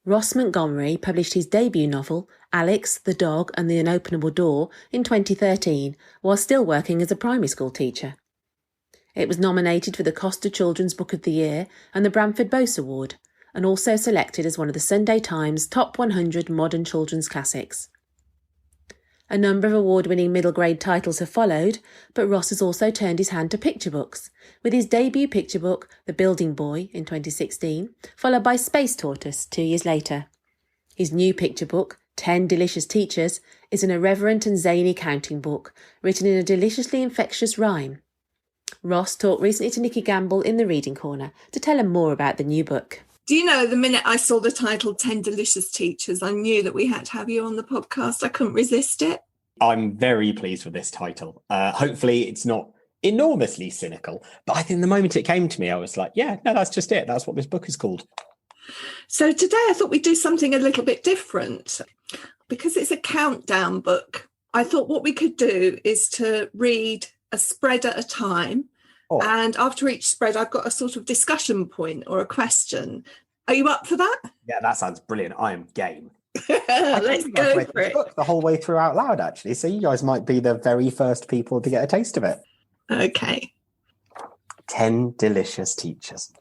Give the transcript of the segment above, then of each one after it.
Ross Montgomery published his debut novel, Alex, the Dog and the Unopenable Door, in 2013, while still working as a primary school teacher. It was nominated for the Costa Children's Book of the Year and the Bramford Bose Award, and also selected as one of the Sunday Times Top 100 Modern Children's Classics. A number of award-winning middle-grade titles have followed, but Ross has also turned his hand to picture books, with his debut picture book, The Building Boy, in 2016, followed by Space Tortoise 2 years later. His new picture book, 10 Delicious Teachers, is an irreverent and zany counting book, written in a deliciously infectious rhyme. Ross talked recently to Nikki Gamble in the Reading Corner to tell him more about the new book. Do you know, the minute I saw the title 10 Delicious Teachers, I knew that we had to have you on the podcast. I couldn't resist it. I'm very pleased with this title. Hopefully it's not enormously cynical, but I think the moment it came to me, I was like, yeah, no, that's just it. That's what this book is called. So today I thought we'd do something a little bit different. Because it's a countdown book, I thought what we could do is to read a spread at a time. Oh. And after each spread, I've got a sort of discussion point or a question. Are you up for that? Yeah, that sounds brilliant. I am game. Let's go for it. The whole way through out loud, actually. So you guys might be the very first people to get a taste of it. Okay. 10 delicious teachers.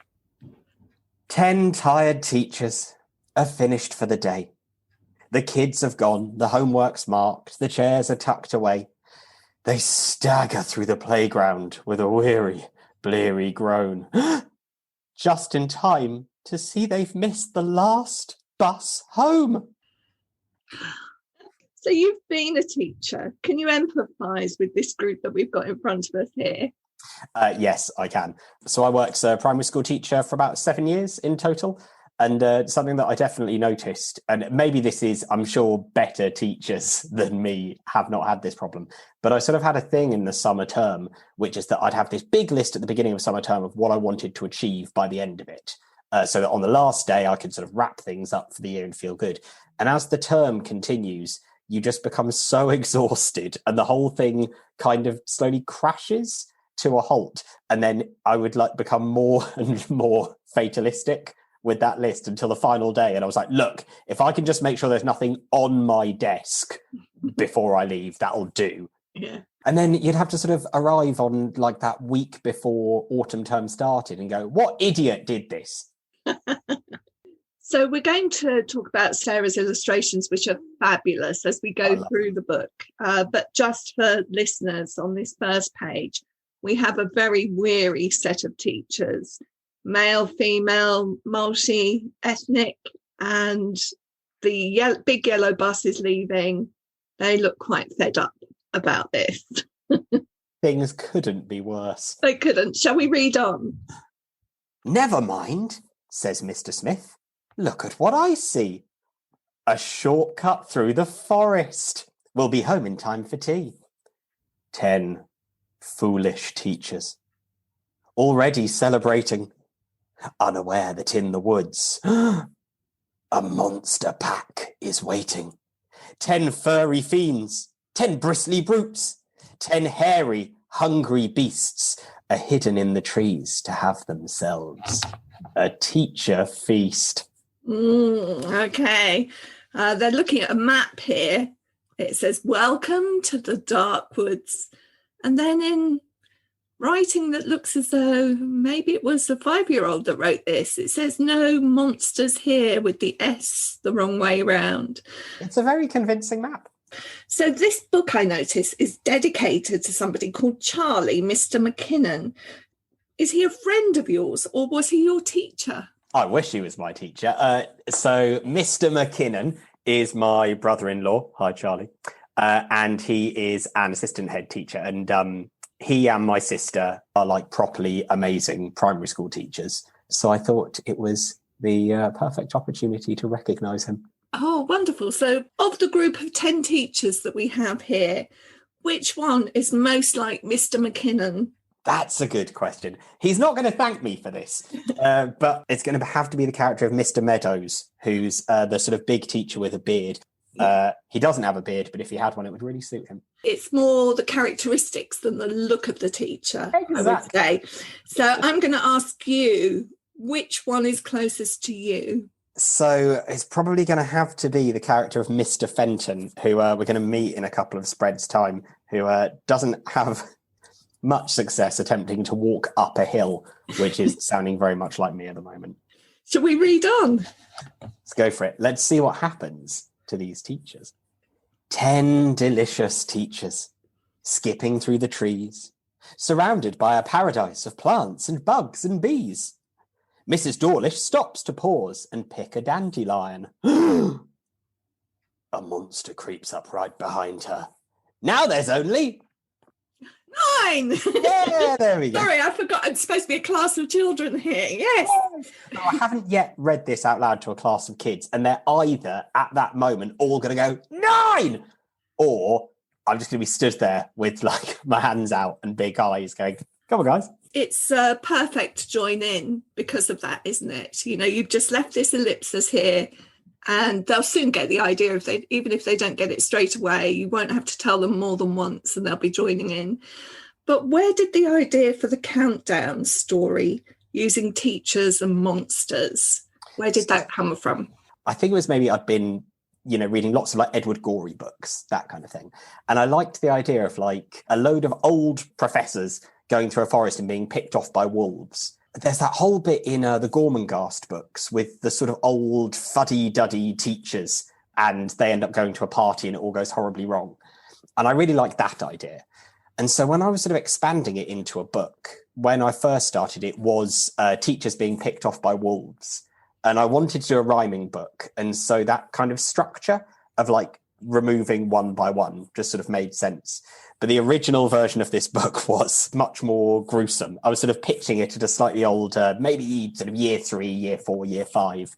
10 tired teachers are finished for the day. The kids have gone, the homework's marked, the chairs are tucked away. They stagger through the playground with a weary, bleary groan. Just in time to see they've missed the last bus home. So you've been a teacher. Can you empathise with this group that we've got in front of us here? Yes, I can. So I worked as a primary school teacher for about 7 years in total. And something that I definitely noticed, and maybe this is, I'm sure, better teachers than me have not had this problem, but I sort of had a thing in the summer term, which is that I'd have this big list at the beginning of summer term of what I wanted to achieve by the end of it. So that on the last day, I could sort of wrap things up for the year and feel good. And as the term continues, you just become so exhausted and the whole thing kind of slowly crashes to a halt. And then I would become more and more fatalistic with that list until the final day. And I was like, look, if I can just make sure there's nothing on my desk before I leave, that'll do. Yeah. And then you'd have to sort of arrive on like that week before autumn term started and go, what idiot did this? So we're going to talk about Sarah's illustrations, which are fabulous as we go through the book. But just for listeners, on this first page, we have a very weary set of teachers. Male, female, multi-ethnic, and the big yellow bus is leaving. They look quite fed up about this. Things couldn't be worse. They couldn't. Shall we read on? Never mind, says Mr. Smith. Look at what I see. A shortcut through the forest. We'll be home in time for tea. 10 foolish teachers. Already celebrating. Unaware that in the woods, a monster pack is waiting. 10 furry fiends, 10 bristly brutes, 10 hairy, hungry beasts are hidden in the trees to have themselves a teacher feast. Okay. They're looking at a map here. It says, welcome to the dark woods. And then in writing that looks as though maybe it was a 5-year-old that wrote this, it says no monsters here with the S the wrong way round. It's a very convincing map. So this book, I notice, is dedicated to somebody called Charlie, Mr. McKinnon. Is he a friend of yours or was he your teacher? I wish he was my teacher. So Mr. McKinnon is my brother-in-law. Hi, Charlie. And he is an assistant head teacher. And he and my sister are like properly amazing primary school teachers. So I thought it was the perfect opportunity to recognise him. Oh, wonderful. So of the group of 10 teachers that we have here, which one is most like Mr. McKinnon? That's a good question. He's not going to thank me for this, but it's going to have to be the character of Mr. Meadows, who's the sort of big teacher with a beard. He doesn't have a beard, but if he had one, it would really suit him. It's more the characteristics than the look of the teacher, exactly. I would say. So I'm going to ask you, which one is closest to you? So it's probably going to have to be the character of Mr. Fenton, who we're going to meet in a couple of spreads' time, who doesn't have much success attempting to walk up a hill, which is sounding very much like me at the moment. Shall we read on? Let's go for it. Let's see what happens to these teachers. 10 delicious teachers, skipping through the trees, surrounded by a paradise of plants and bugs and bees. Mrs. Dawlish stops to pause and pick a dandelion. A monster creeps up right behind her. Now there's only 9. Yeah, there we go. Sorry, I forgot. It's supposed to be a class of children here. Yes. No, I haven't yet read this out loud to a class of kids, and they're either at that moment all going to go 9, or I'm just going to be stood there with like my hands out and big eyes going, come on, guys. It's perfect to join in because of that, isn't it? You know, you've just left this ellipsis here, and they'll soon get the idea. Even if they don't get it straight away, you won't have to tell them more than once, and they'll be joining in. But where did the idea for the countdown story using teachers and monsters, where did that come from? I think it was maybe I'd been, reading lots of like Edward Gorey books, that kind of thing. And I liked the idea of like a load of old professors going through a forest and being picked off by wolves. There's that whole bit in the Gormenghast books with the sort of old fuddy-duddy teachers, and they end up going to a party and it all goes horribly wrong. And I really like that idea. And so when I was sort of expanding it into a book, when I first started, it was teachers being picked off by wolves. And I wanted to do a rhyming book. And so that kind of structure of like removing one by one just sort of made sense. But the original version of this book was much more gruesome. I was sort of pitching it at a slightly older, maybe sort of year 3, year 4, year 5.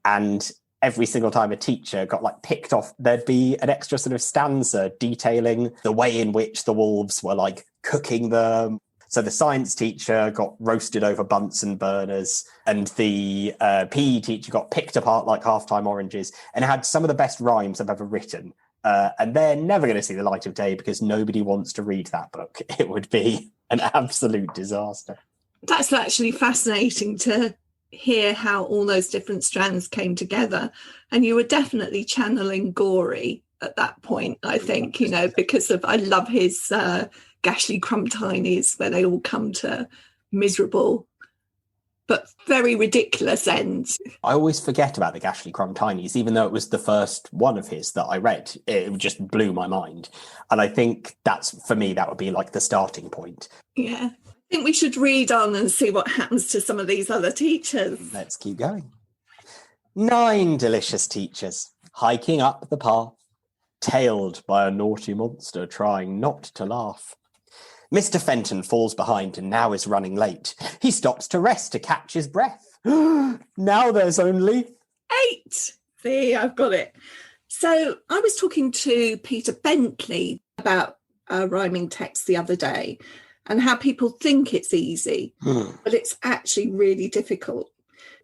And every single time a teacher got like picked off, there'd be an extra sort of stanza detailing the way in which the wolves were like cooking them. So the science teacher got roasted over Bunsen burners, and the PE teacher got picked apart like half-time oranges, and had some of the best rhymes I've ever written. And they're never going to see the light of day because nobody wants to read that book. It would be an absolute disaster. That's actually fascinating to hear how all those different strands came together. And you were definitely channeling Gorey at that point, I think, because I love his Gashly Crumbtinies, where they all come to miserable but very ridiculous ends. I always forget about the Gashly Crumbtinies, even though it was the first one of his that I read. It just blew my mind. And I think for me, that would be like the starting point. Yeah. I think we should read on and see what happens to some of these other teachers. Let's keep going. 9 delicious teachers hiking up the path, tailed by a naughty monster trying not to laugh. Mr. Fenton falls behind and now is running late. He stops to rest to catch his breath. Now there's only 8. See, I've got it. So I was talking to Peter Bentley about rhyming text the other day and how people think it's easy, but it's actually really difficult.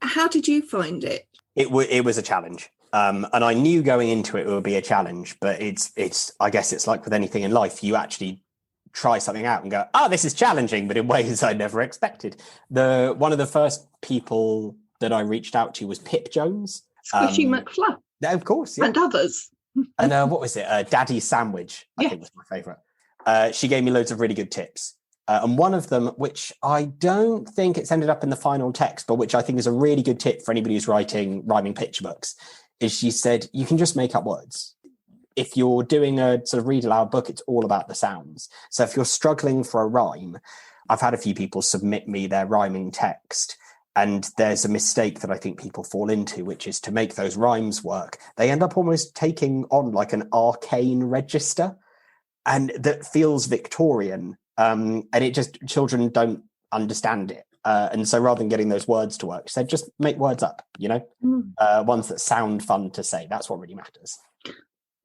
How did you find it? It was a challenge. And I knew going into it would be a challenge, but it's I guess it's like with anything in life, you actually try something out and go, this is challenging, but in ways I never expected. One of the first people that I reached out to was Pip Jones. Squishy McFluff. Of course, yeah. And others. And what was it? Daddy Sandwich, I think was my favourite. She gave me loads of really good tips. And one of them, which I don't think it's ended up in the final text, but which I think is a really good tip for anybody who's writing rhyming picture books, is she said, you can just make up words. If you're doing a sort of read aloud book, it's all about the sounds. So if you're struggling for a rhyme, I've had a few people submit me their rhyming text, and there's a mistake that I think people fall into, which is to make those rhymes work. They end up almost taking on like an arcane register, and that feels Victorian. And it just, children don't understand it. And so rather than getting those words to work, said just make words up, ones that sound fun to say. That's what really matters.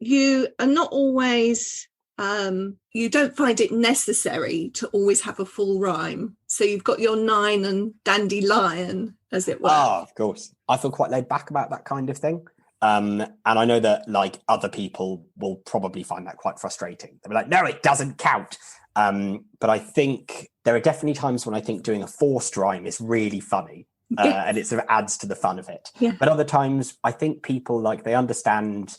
You are not always, you don't find it necessary to always have a full rhyme. So you've got your 9 and dandelion, as it were. Oh, of course. I feel quite laid back about that kind of thing. And I know that like other people will probably find that quite frustrating. They'll be like, no, it doesn't count. But I think there are definitely times when I think doing a forced rhyme is really funny. and it sort of adds to the fun of it. Yeah. But other times, I think people they understand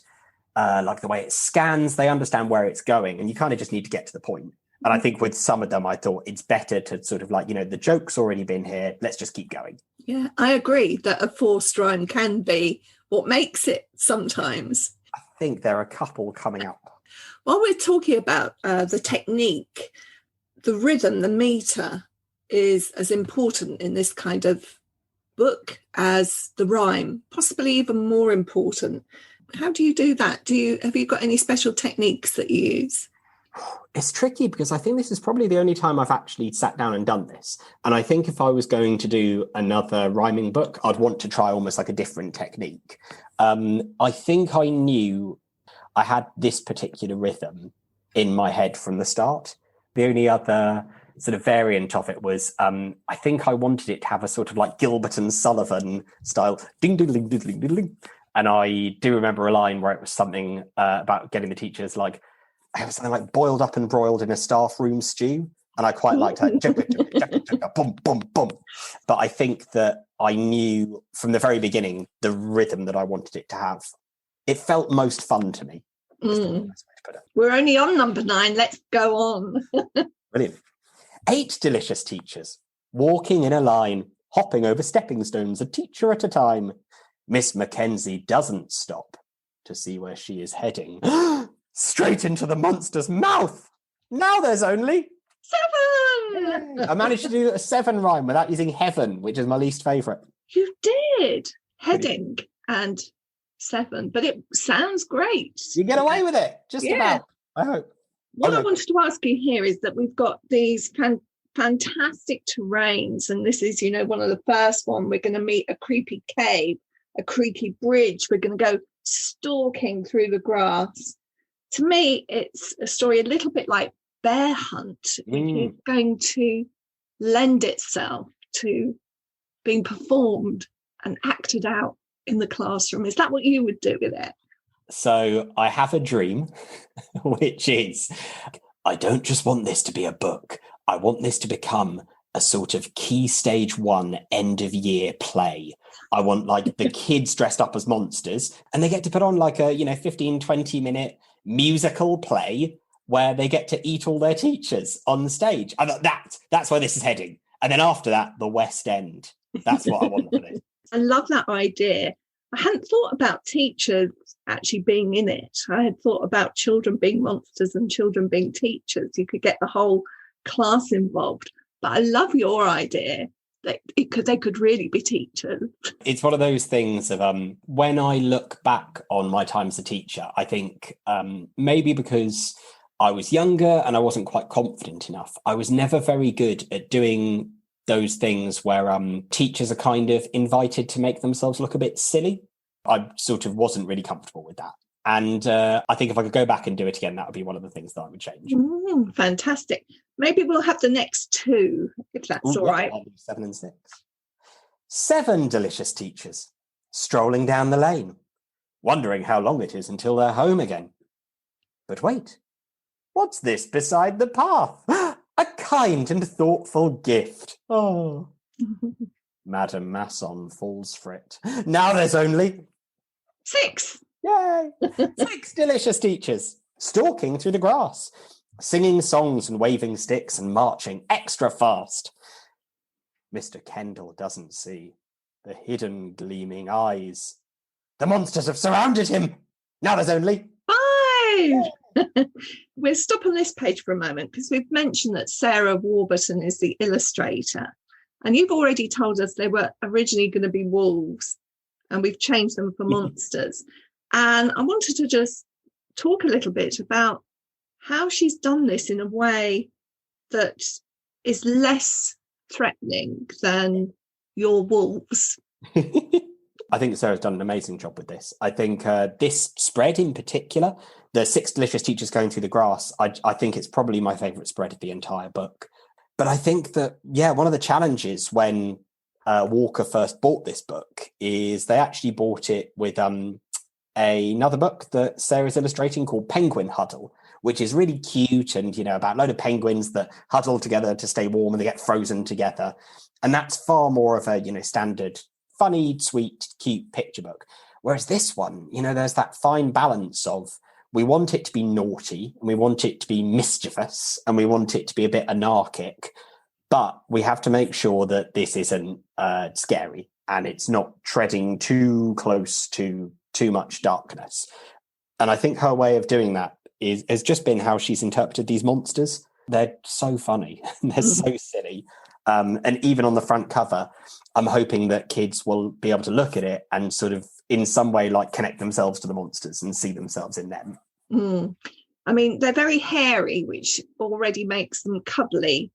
like the way it scans, they understand where it's going, and you kind of just need to get to the point. And I think with some of them, I thought it's better to sort of the joke's already been here. Let's just keep going. Yeah, I agree that a forced rhyme can be what makes it sometimes. I think there are a couple coming up. While we're talking about the technique, the rhythm, the meter is as important in this kind of book as the rhyme, possibly even more important. How do you do that? Have you got any special techniques that you use? It's tricky because I think this is probably the only time I've actually sat down and done this. And I think if I was going to do another rhyming book, I'd want to try almost like a different technique. I think I knew I had this particular rhythm in my head from the start. The only other sort of variant of it was I think I wanted it to have a sort of like Gilbert and Sullivan style ding ding ding ding ding ding ding. And I do remember a line where it was something about getting the teachers it was something like boiled up and broiled in a staff room stew. And I quite liked that. Boom, boom, boom. But I think that I knew from the very beginning the rhythm that I wanted it to have. It felt most fun to me. We're only on number 9. Let's go on. Brilliant. 8 delicious teachers, walking in a line, hopping over stepping stones, a teacher at a time. Miss Mackenzie doesn't stop to see where she is heading. Straight into the monster's mouth. Now there's only 7. I managed to do a 7 rhyme without using heaven, which is my least favourite. You did. Heading and 7, but it sounds great. You get away with it, just about, I hope. What I wanted to ask you here is that we've got these fantastic terrains, and this is, one of the first one. We're going to meet a creepy cave, a creaky bridge. We're going to go stalking through the grass. To me, it's a story a little bit like Bear Hunt, which is going to lend itself to being performed and acted out in the classroom. Is that what you would do with it? So I have a dream, which is, I don't just want this to be a book. I want this to become a sort of key stage 1 end of year play. I want the kids dressed up as monsters, and they get to put on a 15, 20 minute musical play where they get to eat all their teachers on stage. I thought that's where this is heading. And then after that, the West End. That's what I want for this. I love that idea. I hadn't thought about teachers actually being in it. I had thought about children being monsters and children being teachers. You could get the whole class involved. But I love your idea that they could really be teachers. It's one of those things of when I look back on my time as a teacher, I think maybe because I was younger and I wasn't quite confident enough, I was never very good at doing those things where teachers are kind of invited to make themselves look a bit silly. I sort of wasn't really comfortable with that. And I think if I could go back and do it again, that would be one of the things that I would change. Fantastic. Maybe we'll have the next 2, if that's all right. I'll do 7 and 6. 7 delicious teachers strolling down the lane, wondering how long it is until they're home again. But wait, what's this beside the path? A kind and thoughtful gift. Oh. Madame Masson falls for it. Now there's only 6. Yay! 6 delicious teachers stalking through the grass, singing songs and waving sticks and marching extra fast. Mr. Kendall doesn't see the hidden gleaming eyes. The monsters have surrounded him. Now there's only 5. We'll stop on this page for a moment because we've mentioned that Sarah Warburton is the illustrator. And you've already told us they were originally going to be wolves and we've changed them for monsters. And I wanted to just talk a little bit about how she's done this in a way that is less threatening than your wolves. I think Sarah's done an amazing job with this. I think this spread in particular, the 6 delicious teachers going through the grass, I think it's probably my favourite spread of the entire book. But I think that, one of the challenges when Walker first bought this book is they actually bought it with another book that Sarah's illustrating called Penguin Huddle, which is really cute and, about a load of penguins that huddle together to stay warm and they get frozen together. And that's far more of a, standard, funny, sweet, cute picture book. Whereas this one, there's that fine balance of we want it to be naughty and we want it to be mischievous and we want it to be a bit anarchic, but we have to make sure that this isn't scary and it's not treading too close to too much darkness. And I think her way of doing that has just been how she's interpreted these monsters. They're so funny. They're so silly. And even on the front cover, I'm hoping that kids will be able to look at it and sort of in some way connect themselves to the monsters and see themselves in them. I mean, they're very hairy, which already makes them cuddly,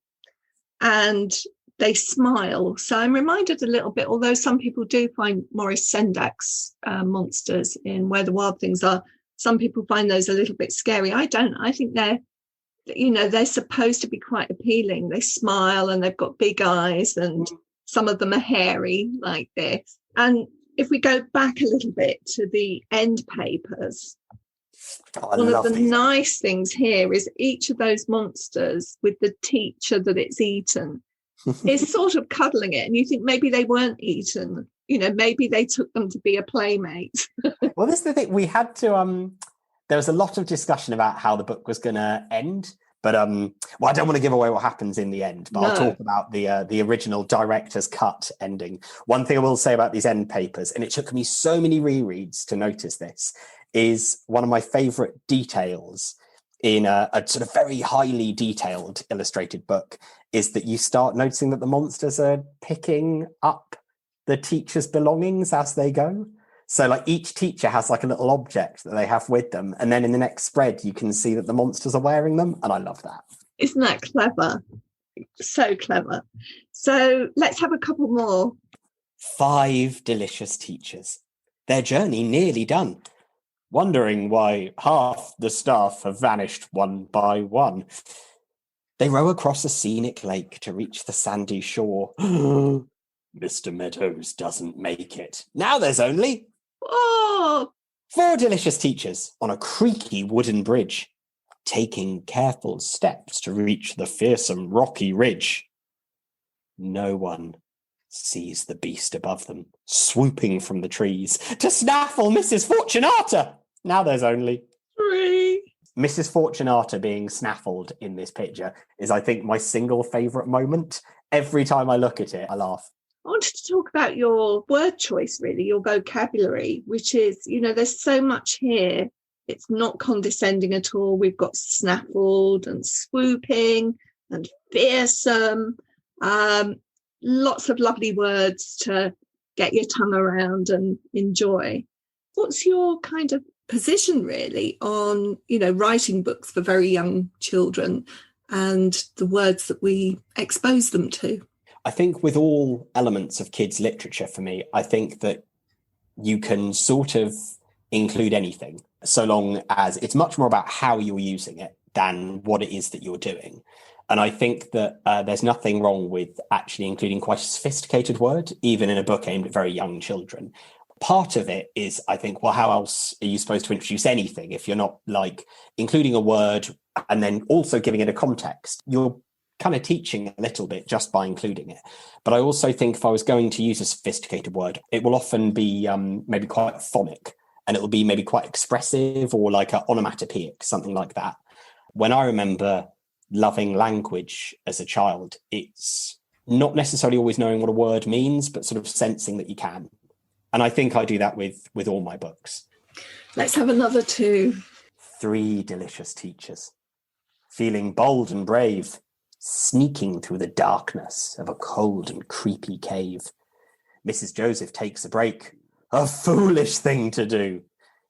and they smile. So I'm reminded a little bit, although some people do find Maurice Sendak's monsters in Where the Wild Things Are, some people find those a little bit scary. I don't. I think they're supposed to be quite appealing. They smile and they've got big eyes, and some of them are hairy like this. And if we go back a little bit to the end papers, one of the nice things here is each of those monsters with the teacher that it's eaten is sort of cuddling it. And you think maybe they weren't eaten. Maybe they took them to be a playmate. Well, this is the thing. We had to... there was a lot of discussion about how the book was going to end. But, I don't want to give away what happens in the end, but I'll talk about the original director's cut ending. One thing I will say about these end papers, and it took me so many rereads to notice this, is one of my favourite details in a sort of very highly detailed illustrated book is that you start noticing that the monsters are picking up the teacher's belongings as they go. So each teacher has a little object that they have with them. And then in the next spread, you can see that the monsters are wearing them. And I love that. Isn't that clever? So clever. So let's have a couple more. 5 delicious teachers. Their journey nearly done. Wondering why half the staff have vanished one by one. They row across a scenic lake to reach the sandy shore. Mr. Meadows doesn't make it. Now there's only 4 delicious teachers on a creaky wooden bridge, taking careful steps to reach the fearsome rocky ridge. No one sees the beast above them, swooping from the trees to snaffle Mrs. Fortunata. Now there's only 3. Mrs. Fortunata being snaffled in this picture is, I think, my single favourite moment. Every time I look at it, I laugh. I wanted to talk about your word choice, really, your vocabulary, which is, there's so much here. It's not condescending at all. We've got snaffled and swooping and fearsome. Lots of lovely words to get your tongue around and enjoy. What's your kind of position, really, on, writing books for very young children and the words that we expose them to? I think with all elements of kids' literature, for me, I think that you can sort of include anything, so long as it's much more about how you're using it than what it is that you're doing. And I think that there's nothing wrong with actually including quite a sophisticated word, even in a book aimed at very young children. Part of it is, I think, well, how else are you supposed to introduce anything if you're not including a word and then also giving it a context? You're kind of teaching a little bit just by including it. But I also think if I was going to use a sophisticated word, it will often be maybe quite phonic, and it will be maybe quite expressive or like an onomatopoeic, something like that. When I remember loving language as a child, it's not necessarily always knowing what a word means, but sort of sensing that you can. And I think I do that with all my books. Let's have another 2. 3 delicious teachers, feeling bold and brave, sneaking through the darkness of a cold and creepy cave. Mrs. Joseph takes a break. A foolish thing to do.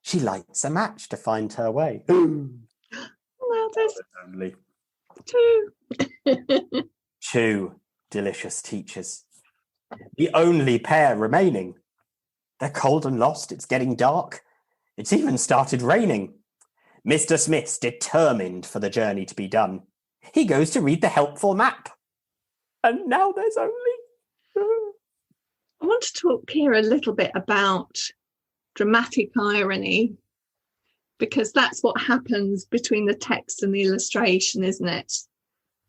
She lights a match to find her way. Well, there's only 2. 2 delicious teachers. The only pair remaining. They're cold and lost. It's getting dark. It's even started raining. Mr. Smith's determined for the journey to be done. He goes to read the helpful map. And now there's only... I want to talk here a little bit about dramatic irony, because that's what happens between the text and the illustration, isn't it?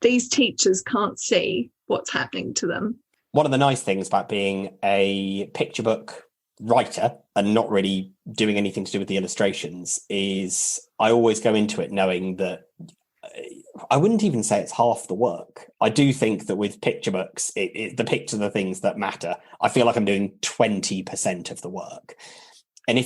These teachers can't see what's happening to them. One of the nice things about being a picture book writer and not really doing anything to do with the illustrations is I always go into it knowing that I wouldn't even say it's half the work. I do think that with picture books, the pictures are the things that matter. I feel like I'm doing 20% of the work. And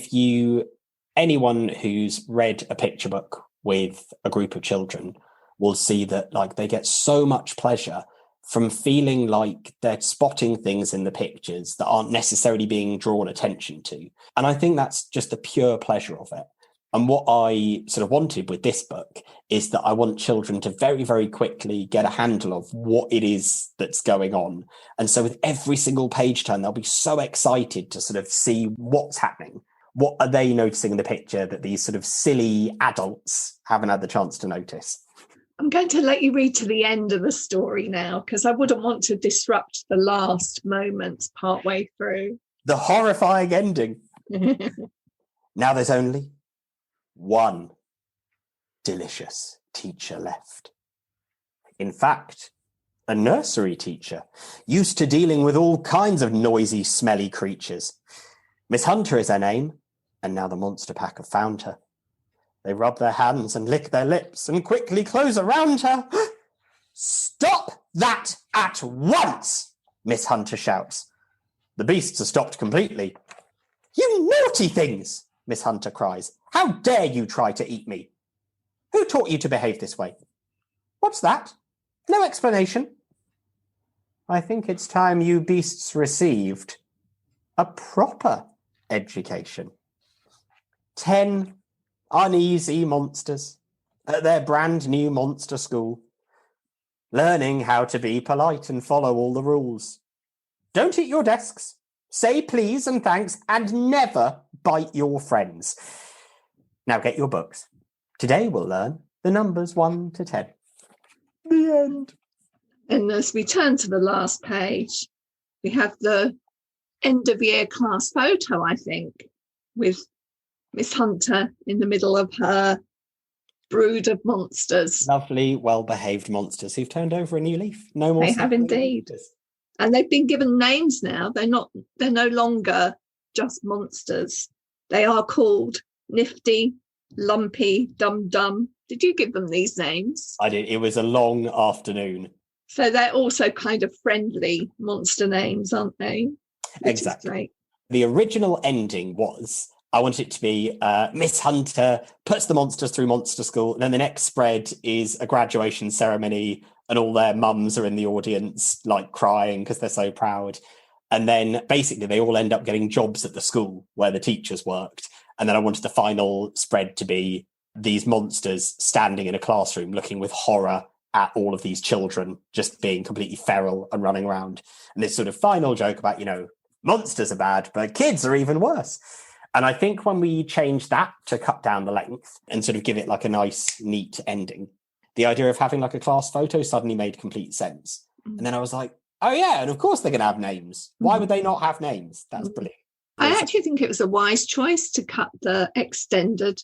anyone who's read a picture book with a group of children will see that like they get so much pleasure from feeling like they're spotting things in the pictures that aren't necessarily being drawn attention to. And I think that's just the pure pleasure of it. And what I sort of wanted with this book is that I want children to very, very quickly get a handle of what it is that's going on. And so with every single page turn, they'll be so excited to sort of see what's happening. What are they noticing in the picture that these sort of silly adults haven't had the chance to notice? I'm going to let you read to the end of the story now, because I wouldn't want to disrupt the last moments partway through. The horrifying ending. Now there's only one delicious teacher left. In fact, a nursery teacher, used to dealing with all kinds of noisy, smelly creatures. Miss Hunter is her name, and now the monster pack have found her. They rub their hands and lick their lips and quickly close around her. Stop that at once, Miss Hunter shouts. The beasts are stopped completely. You naughty things, Miss Hunter cries. How dare you try to eat me? Who taught you to behave this way? What's that? No explanation. I think it's time you beasts received a proper education. 10 uneasy monsters at their brand new monster school, learning how to be polite and follow all the rules. Don't eat your desks, say please and thanks, and never bite your friends. Now get your books. Today we'll learn the numbers 1 to 10. The end. And as we turn to the last page, we have the end of year class photo, I think, with Miss Hunter in the middle of her brood of monsters. Lovely, well-behaved monsters who've turned over a new leaf. No more. They have indeed. And they've been given names now. They're no longer just monsters. They are called Nifty, Lumpy, Dum Dum. Did you give them these names? I did. It was a long afternoon. So they're also kind of friendly monster names, aren't they? Exactly. The original ending was, I want it to be Miss Hunter puts the monsters through monster school. And then the next spread is a graduation ceremony and all their mums are in the audience, like crying because they're so proud. And then basically they all end up getting jobs at the school where the teachers worked. And then I wanted the final spread to be these monsters standing in a classroom looking with horror at all of these children just being completely feral and running around. And this sort of final joke about, monsters are bad, but kids are even worse. And I think when we change that to cut down the length and sort of give it like a nice, neat ending, the idea of having like a class photo suddenly made complete sense. And then I was like, oh yeah, and of course they're going to have names. Why would they not have names? That's brilliant. I actually think it was a wise choice to cut the extended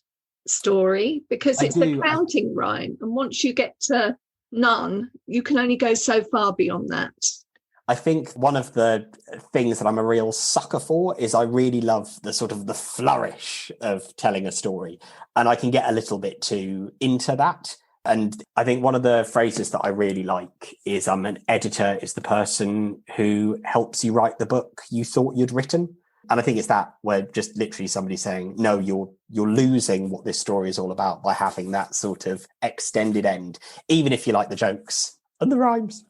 story because it's the counting rhyme. And once you get to none, you can only go so far beyond that. I think one of the things that I'm a real sucker for is I really love the sort of the flourish of telling a story. And I can get a little bit too into that. And I think one of the phrases that I really like is an editor is the person who helps you write the book you thought you'd written. And I think it's that where just literally somebody saying, no, you're losing what this story is all about by having that sort of extended end, even if you like the jokes and the rhymes.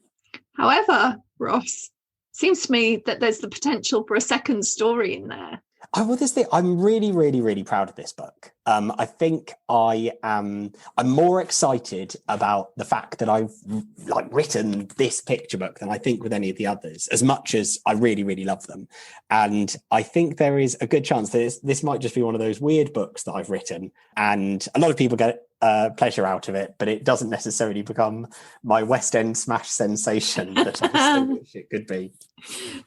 However, Ross, seems to me that there's the potential for a second story in there. I'm really, really, really proud of this book. I think I'm more excited about the fact that I've written this picture book than I think with any of the others, as much as I really, really love them. And I think there is a good chance that this might just be one of those weird books that I've written. And a lot of people get pleasure out of it, but it doesn't necessarily become my West End smash sensation that I wish it could be.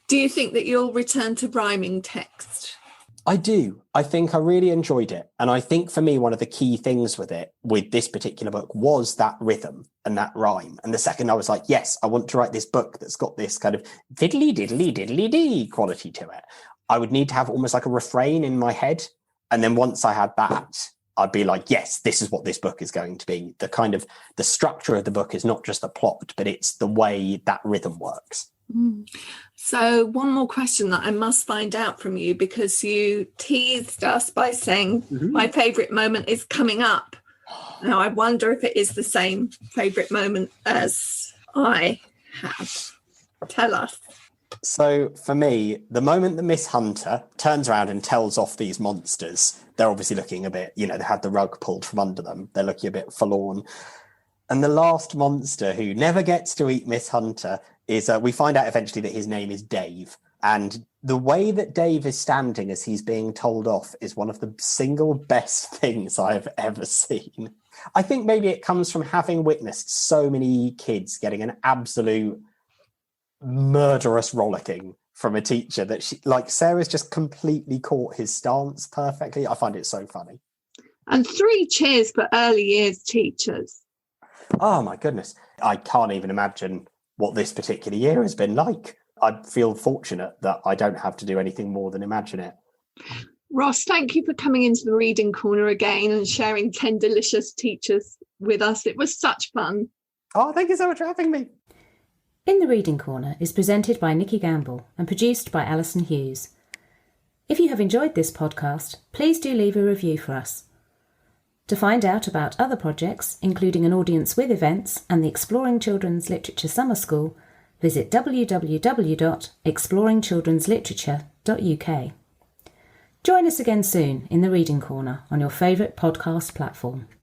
Do you think that you'll return to rhyming text? I do. I think I really enjoyed it. And I think for me, one of the key things with it, with this particular book, was that rhythm and that rhyme. And the second I was like, yes, I want to write this book that's got this kind of fiddly diddly diddly dee quality to it, I would need to have almost like a refrain in my head. And then once I had that, I'd be like, yes, this is what this book is going to be. The structure of the book is not just the plot, but it's the way that rhythm works. So one more question that I must find out from you, because you teased us by saying my favourite moment is coming up. Now, I wonder if it is the same favourite moment as I have. Tell us. So for me, the moment that Miss Hunter turns around and tells off these monsters, they're obviously looking a bit, they had the rug pulled from under them. They're looking a bit forlorn. And the last monster who never gets to eat Miss Hunter is, we find out eventually that his name is Dave. And the way that Dave is standing as he's being told off is one of the single best things I've ever seen. I think maybe it comes from having witnessed so many kids getting an absolute murderous rollicking from a teacher that Sarah's just completely caught his stance perfectly. I find it so funny. And 3 cheers for early years teachers. Oh my goodness. I can't even imagine what this particular year has been like. I feel fortunate that I don't have to do anything more than imagine it. Ross, thank you for coming into the Reading Corner again and sharing 10 delicious teachers with us. It was such fun. Oh, thank you so much for having me. In the Reading Corner is presented by Nikki Gamble and produced by Alison Hughes. If you have enjoyed this podcast, please do leave a review for us. To find out about other projects, including an audience with events and the Exploring Children's Literature Summer School, visit www.exploringchildrensliterature.uk. Join us again soon in the Reading Corner on your favourite podcast platform.